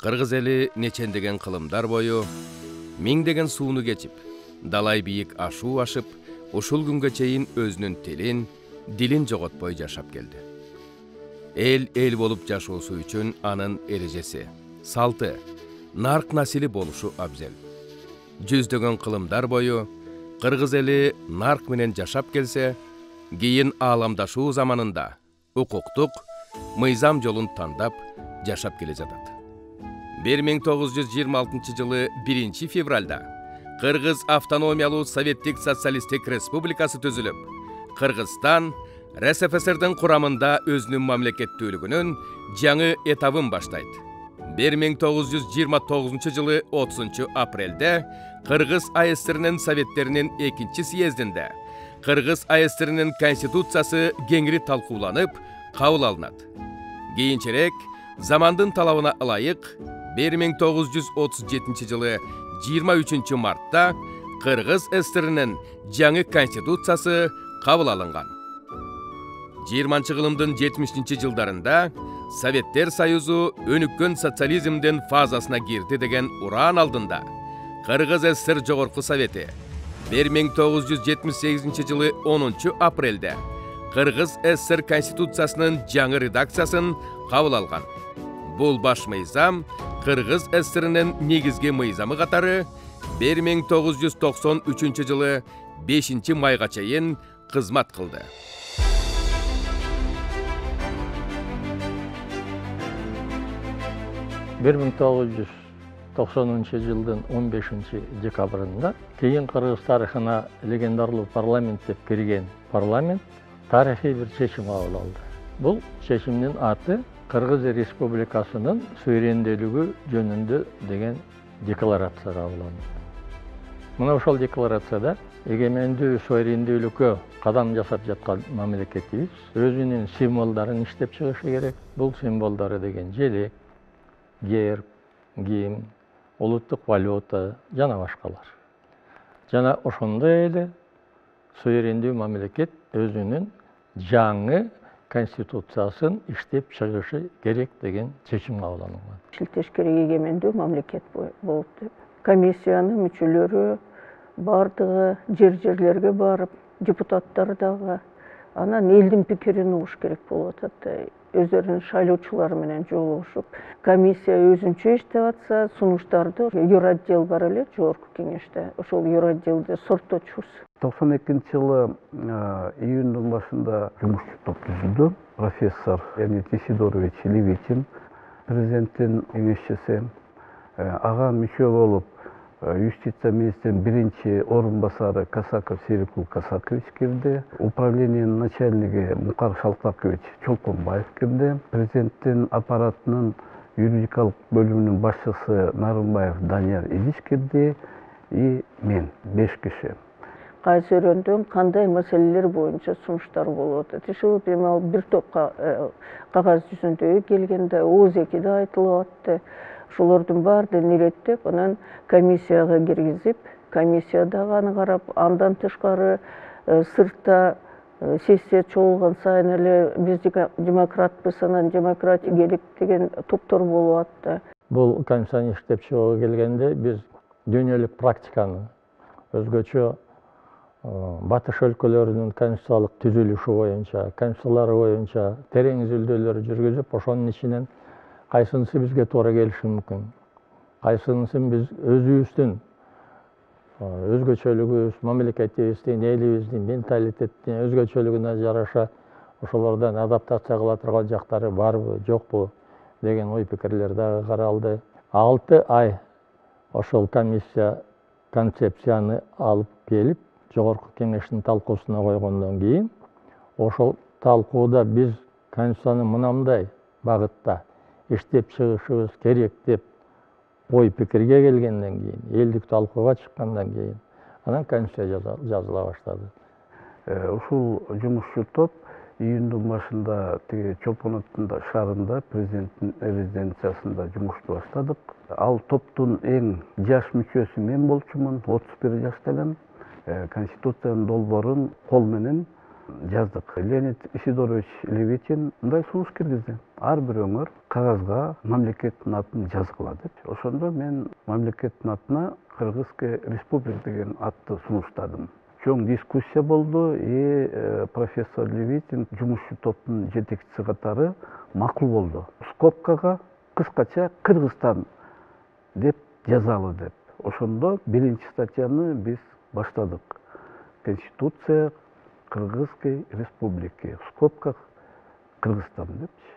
Кыргыз эли нечендеген кылымдар бою, миңдеген сууну кечип, далай бийик ашуу ашып, ушул күнгө чейин өзүнүн тилин, дилин жоготпой жашап келди. Эл болуп жашоосу үчүн анын эрежеси, салты, нарк насили болушу абзел. Жүздөгөн кылымдар бою кыргыз эли нарк менен жашап келсе, кийин ааламдашуу заманында укуктук, мыйзам жолун тандап жашап келе жатат. 1926 жылы 1 февралда Кыргыз автономиялуу Советтик Социалистик Республикасы түзүлүп, Кыргызстан РСФСРдин курамында өзүнүн мамлекеттүүлүгүнүн жаңы этабын баштайт. 1929 жылы 30 апрелде Кыргыз АСРнин Советтеринин 2 съездинде Кыргыз АСРнин Конституциясы кеңири талкууланып, кабыл алынат. Кийинчерээк замандын талабына ылайык 1937 жылы 23 мартта Кыргыз ССРнин жаңы Конституциясы кабыл алынган. 20 кылымдын 70 жылдарында Советтер Союзу өнүккөн социализмдин фазасына кирди деген ураан алдында Кыргыз ССР Жогорку Совети 1978 жылы 10 апрелде Кыргыз ССР Конституциясынын жаңы редакциясын кабыл алган. Бул баш мыйзам Кыргыз ССРнин негизги мыйзамы катары 1993 жылы 5 майга чейин кызмат кылды. 1990 жылдын 15 декабрында кийин Кыргыз тарыхына легендарлуу парламент деп кирген парламент тарыхый бир чечим кабыл алды. Бул чечимдин аты Кыргыз Республикасынын суверендүүлүгү жөнүндө деген декларация кабыл алынды. Мына ошол декларацияда эгемендүү суверендүүлүккө кадам жасап жаткан мамлекетибиз өзүнүн символдорун иштеп чыгышы керек. Бул символдору деген желек, герб, гимн, улуттук валюта жана башкалар. Жана ошондой эле суверендүү мамлекет өзүнүн жаңы Конституциясын иштеп чыгышы керек деген чечим кабыл алынган. Шилтеш керек эгемендүү мамлекет болуп деп. Комиссиянын мүчөлөрү бардыгы жерлерге барып, депутаттар дагы анан элдин пикирин угуш керек болуп атат. Өздөрүнүн шайлоочулары менен жолугушуп, комиссия өзүнчө иштеп атса, сунуштарды юротдел бар эле жогорку кеңеште. Ошол юротделде сортточубуз. 92 жылы июндун башында жумушчу топ түзүлдү. Профессор Леонид Исидорович Левитин, президенттин кеңешчиси, ага мүчө болуп, юстиция министринин биринчи орун басары Касаков Серикул Касакович кирди. Управлениянын начальниги Мукар Шалтакович Чолпонбаев кирди. Президенттин аппаратынын юридикалык бөлүмүнүн башчысы Нарымбаев Данияр Илич кирди. И мен 5 киши. Кайсы өрөндөн кандай маселелер боюнча сунуштар болуп атат. Ушул бир топ кагаз жүзүндө келгенде ооз-экиде айтылып атты. Ошолордун баардыгын иреттеп, анан комиссияга киргизип, комиссия дагы аны карап, андан тышкары сыртта сессия чогулган сайын эле биз демократпыз, анан демократия керек деген топтор болуп атты. Бул комиссияны иштеп чыгууга келгенде биз дүйнөлүк практиканы өзгөчө батыш өлкөлөрүнүн конституциялык түзүлүшү боюнча, конституциялары боюнча терең изилдөөлөр жүргүзүп, ошонун ичинен кайсынысы бизге туура келиши мүмкүн, кайсынысын биз өзүбүздүн өзгөчөлүгүбүз, мамлекетибиздин, элибиздин менталитеттин өзгөчөлүгүнө жараша ошолордон адаптация кыла турган жактары барбы, жокпу деген ой пикирлер дагы каралды. 6 ай ошол комиссия концепцияны алып келип, жогорку кеңештин талкуусуна койгондон кийин, ошол талкууда биз конституцияны мынандай багытта иштеп чыгышыбыз керек деп ой пикирге келгенден кийин, элдик талкууга чыккандан кийин, анан конституция жазыла баштады. Ушул жумушчу топ июндун башында Чолпон шаарында президенттин резиденциясында жумушту баштадык. Ал топтун эң жаш мүчөсү мен болчумун, 31 жашта элем. Конституциянын долбоорун кол менен жаздык. Леонид Исидорович Левитин мындай сунуш киргизди. Ар бир өңөр кагазга мамлекеттин атын жазгыла деп. Ошондо мен мамлекеттин атына Кыргызская республика деген атты сунуштадым. Чоң дискуссия болду. Профессор Левитин жумушчу топтун жетекчиси катары макул болду. Скобкага кыскача Кыргызстан деп жазалы деп. Ошондо биринчи статьяны биз баштадык. Конституция Кыргызской республики. В скобках Кыргызстан депчи.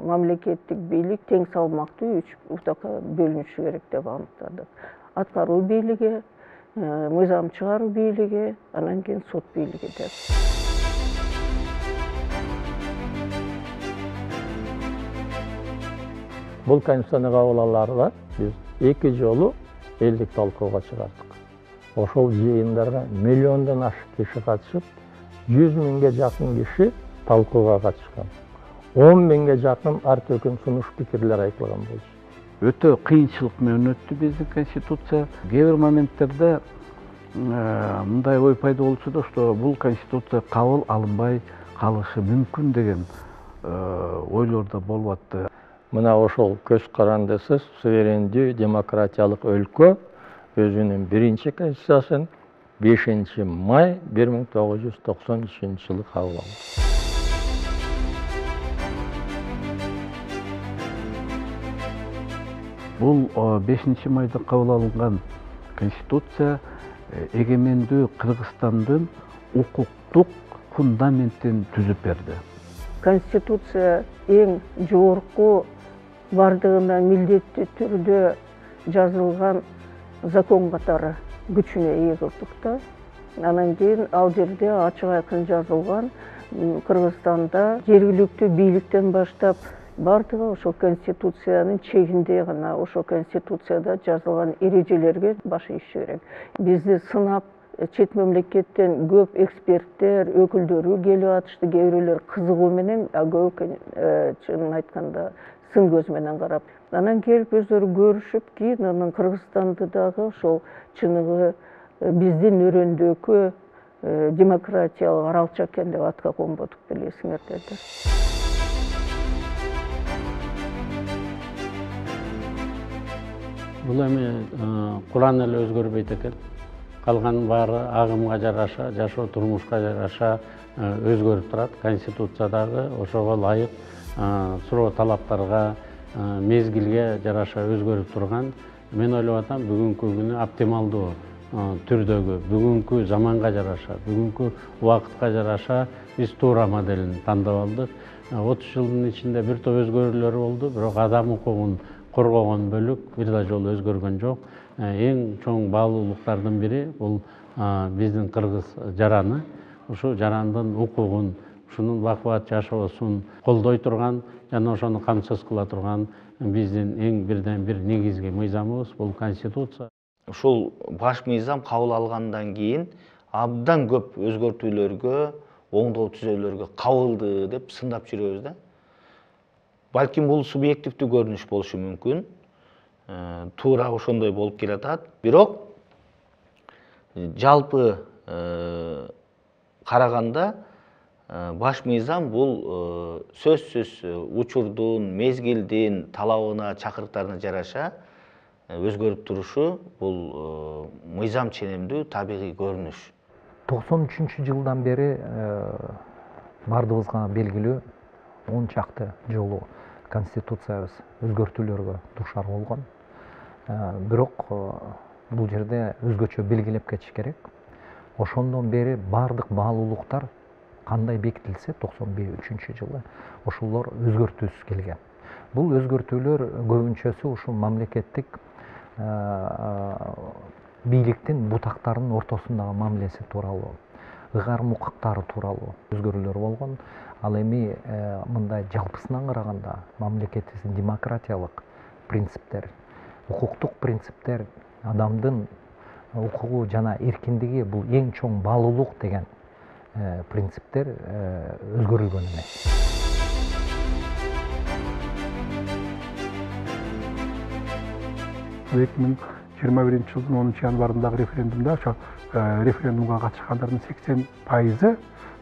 Мамлекеттик бийлик тең салмактуу үч утакка бөлүнүшү керек деп аныктадык. Аткаруу бийлиги, мыйзам чыгаруу бийлиги, анан кийин сот бийлиги деп. Бул конституцияны кабыл алаарда биз 2 жолу элдик талкууга чыгардык. Ошол жыйындарга миллиондон ашык киши катышып, 100 миңге жакын киши талкууга катышкан. 10 миңге жакын ар төкүм сунуш пикирлер айтылган болчу. Өтө кыйынчылык менен өттү биздин конституция. Кээ бир моменттерде мындай ой пайда болчу да, что бул конституция кабыл алынбай калышы мүмкүн деген ойлор да болуп атты. Мына ошол көз карандысыз суверендүү демократиялык өлкө өзүнүн биринчи конституциясын 5 май 1993-жылы кабыл алды. Бул 5 майда кабыл алынган конституция эгемендүү Кыргызстандын укуктук фундаментин түзүп берди. Конституция эң жогорку бардыгына милдеттүү түрдө жазылган закон катары күчүнө ээ кылдык да. Анан кийин ал жерде ачык айкын жазылган Кыргызстанда жергиликтүү бийликтен баштап бардыгы ошол конституциянын чегинде гана, ошол конституцияда жазылган эрежелерге баш ийиши керек. Бизди сынап чет мемлекеттен көп эксперттер, өкүлдөрү келип атышты, кээ бирөөлөр кызыгуу менен, көбү чынын айтканда сын көз менен карап. Анан келип өздөрү көрүшүп, кийин анан Кыргызстанды дагы ошол чыныгы биздин өрөөндөгү демократиялык аралча экен деп атка конбодук билесиңердер да. Бул эми Куран эле өзгөрбөйт экен. Калган баары агымга жараша, жашоо турмушка жараша өзгөрүп турат. Конституциядагы ошого ылайык суроо талаптарга, мезгилге жараша өзгөрүп турган. Мен ойлоп атам, бүгүнкү күнү оптималдуу түрдөгү, бүгүнкү заманга жараша, бүгүнкү убакытка жараша биз туура моделин тандап алдык. 30 жылдын ичинде бир топ өзгөрүүлөр болду, бирок адам укугун коргогон бөлүк бир да жолу өзгөргөн жок. Эң чоң баалуулуктардын бири бул биздин кыргыз жараны, ушу жарандын укугун, ушунун бакубат жашоосун колдой турган жана ошону камсыз кыла турган биздин эң бирден бир негизги мыйзамыбыз бул конституция. Ушул баш мыйзам кабыл алгандан кийин абдан көп өзгөртүүлөргө, оңдоо түзөөлөргө кабылды деп сындап жүрөбүз да. Балким бул субъективдүү көрүнүш болушу мүмкүн. Туура ошондой болуп келатат. Бирок жалпы караганда баш мыйзам бул сөзсүз учурдун, мезгилдин талабына, чакырыктарына жараша өзгөрүп турушу бул мыйзам ченемдүү табигый көрүнүш. 93-жылдан бери бардыгыбызга белгилүү 10 чакты жолу конституциябыз өзгөртүүлөргө дуушар болгон. Бирок бул жерде өзгөчө белгилеп кетиш керек. Ошондон бери бардык баалуулуктар кандай бекитилсе 93-жылы ошолор өзгөртүүсүз келген. Бул өзгөртүүлөр көбүнчөсү ушул мамлекеттик бийликтин бутактарынын ортосундагы мамилеси тууралуу, ыгарым укуктары тууралуу өзгөрүүлөр болгон. Ал эми мындай жалпысынан караганда мамлекетибиздин демократиялык принциптер, укуктук принциптер, адамдын укугу жана эркиндиги бул эң чоң баалуулук деген принциптер өзгөрүлгөн эмес. 2021-жылдын 10 январындагы референдумда ошо референдумга катышкандардын 80%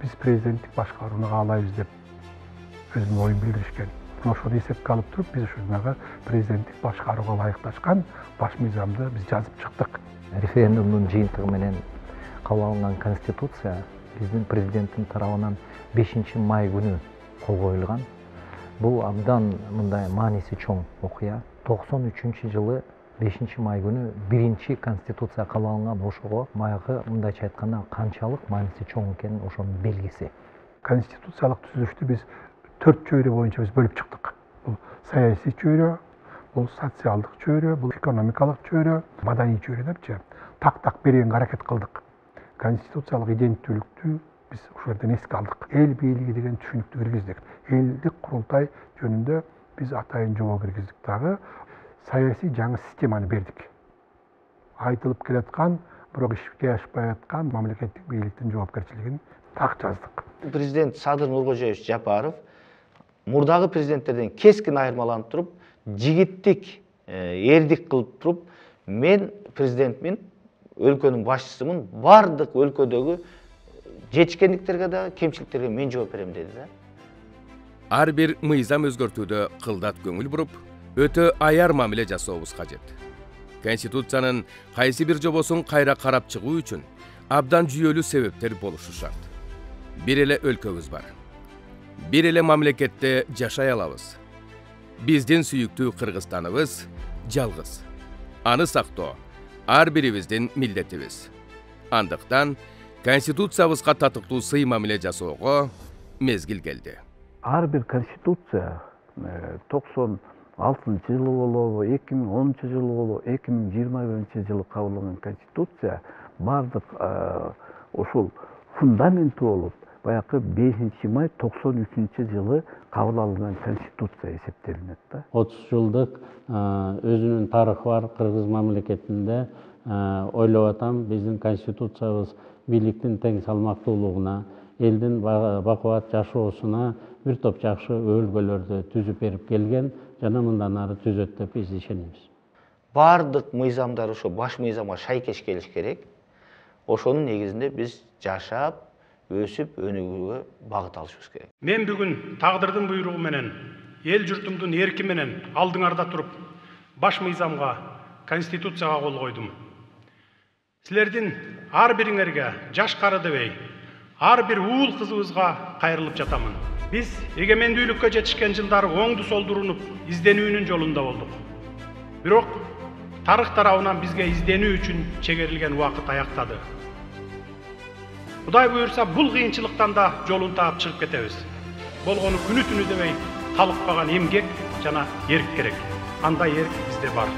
Biz prezidenttик başkaruunu kaalayбыз деп өзүнүн оюн билдиришкен. Ошону эсепке алып туруп, биз ушундагы президенттик башкарууга ылайыкташкан баш мыйзамды биз жазып чыктык. Референдумдун жыйынтыгы менен кабыл алынган конституция биздин президенттин тарабынан 5 май күнү кол коюлган. Бул абдан мындай мааниси чоң окуя. 93-жылы 5 май күнү биринчи конституция кабыл алынган. Ошого баягы мындайча айтканда канчалык мааниси чоң экенин ошонун белгиси. Конституциялык түзүлүштү биз 4 чөйрө боюнча биз бөлүп чыктык. Бул саясий чөйрө, бул социалдык чөйрө, бул экономикалык чөйрө, маданий чөйрө депчи так бергенге аракет кылдык. Конституциялык иденттүүлүктү биз ошол жерден эске алдык. Эл бийлиги деген түшүнүктү киргиздик. Элдик курултай жөнүндө биз атайын жобо киргиздик дагы. Саясий жаңы системаны бердик. Айтылып келаткан, бирок ишке ашпай аткан мамлекеттик бийликтин жоопкерчилигин так жаздык. Президент Садыр Нуркожоевич Жапаров мурдагы президенттерден кескин айырмаланып туруп, жигиттик, эрдик кылып туруп, мен президентмин, өлкөнүн башчысымын, бардык өлкөдөгү жетишкендиктерге да, кемчиликтерге мен жооп берем деди да. Ар бир мыйзам өзгөртүүдө кылдат көңүл буруп, өтө аяр мамиле жасообуз кажет. Конституциянын кайсы бир жобосун кайра карап чыгуу үчүн абдан жүйөлүү себептер болушу шарт. Бир эле өлкөбүз бар. Бир эле мамлекетте жашай алабыз. Биздин сүйүктүү Кыргызстаныбыз жалгыз. Аны сактоо ар бирибиздин милдетибиз. Андыктан Конституциябызга татыктуу сый мамиле жасоого мезгил келди. Ар бир конституция 96-жылы болобу, 2010-жылы болобу, 2021-жылы кабылган конституция бардык ошол фундаменти болуп, баягы 5-май 93-жылы кабыл алынган конституция эсептелинет да. 30 жылдык өзүнүн тарыхы бар кыргыз мамлекетинде ойлоп атам, биздин конституциябыз бийликтин тең салмактуулугуна, элдин бакубат жашоосуна бир топ жакшы өбөлгөлөрдү түзүп берип келген, жана мындан ары түзөт деп биз ишенебиз. Бардык мыйзамдар ошо баш мыйзамга шайкеш келиш керек. Ошонун негизинде биз жашап, өсүп, өнүгүүгө багыт алышыбыз керек. Мен бүгүн тагдырдын буйругу менен, эл журтумдун эрки менен алдыңарда туруп, баш мыйзамга, конституцияга кол койдум. Силердин ар бириңерге жаш кары дебей, ар бир уул кызыбызга кайрылып жатамын. Биз эгемендүүлүккө жетишкен жылдары оңду солду урунуп, изденүүнүн жолунда болдук. Бирок тарых тарабынан бизге изденүү үчүн чегерилген убакыт аяктады. Кудай буйрса, бул кыйынчылыктан да жолун таап чыгып кетебиз. Болгону күнү түнү дебей талыкпаган эмгек жана эрк керек. Андай эрк бизде бар.